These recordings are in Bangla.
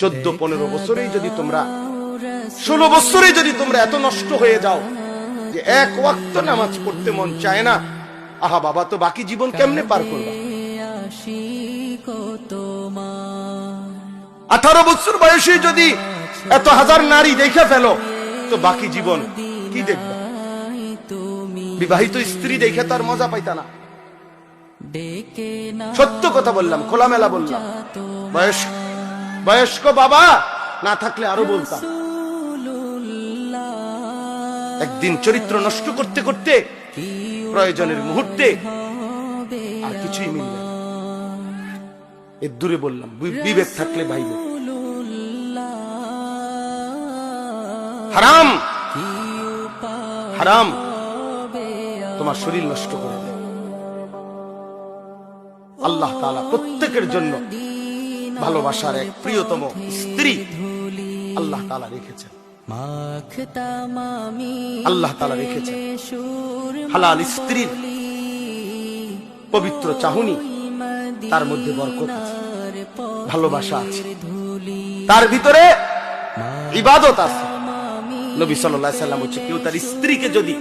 14-15 বছরেই যদি তোমরা 16 বছরে যদি তোমরা এত নষ্ট হয়ে যাও যে এক ওয়াক্ত নামাজ পড়তে মন চায় না, আহা বাবা, তো বাকি জীবন কেমনে পার করবা? 18 বছর বয়সে যদি এত হাজার নারী দেখে ফেলো, তো বাকি জীবন কি দেখবা? বিবাহিত স্ত্রী দেখে তার মজা পাইতা না। সত্য কথা বললাম, খোলামেলা বললাম। বয়স্ক বাবা না থাকলে আরো বলতাম। একদিন চরিত্র নষ্ট করতে করতে প্রয়োজনের মুহূর্তে আর কিছুই মিলবে না। এর দূরে বললাম, বিবেক থাকলে ভাইবে। হারাম হারাম তোমার শরীর নষ্ট করে দেয়। আল্লাহ তাআলা প্রত্যেকের জন্য ভালোবাসার এক প্রিয়তম স্ত্রী আল্লাহ তাআলা রেখেছেন। আল্লাহ তাআলা রেখেছেন হালাল স্ত্রীর পবিত্র চাহনি, তার মধ্যে বরকত আছে, ভালোবাসা আছে, তার ভিতরে ইবাদত আছে। নবী সাল্লাল্লাহু আলাইহি সাল্লাম বলেছেন, কেউ তার স্ত্রীকে যদি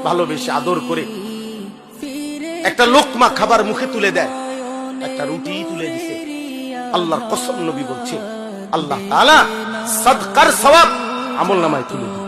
ভালোবেসে আদর করে একটা লোকমা খাবার মুখে তুলে দেয়, একটা রুটি তুলে দিছে, আল্লাহর কসম নবী বলছে, আল্লাহ তাআলা সাদকার সওয়াব আমলনামায় তুলে দিবেন।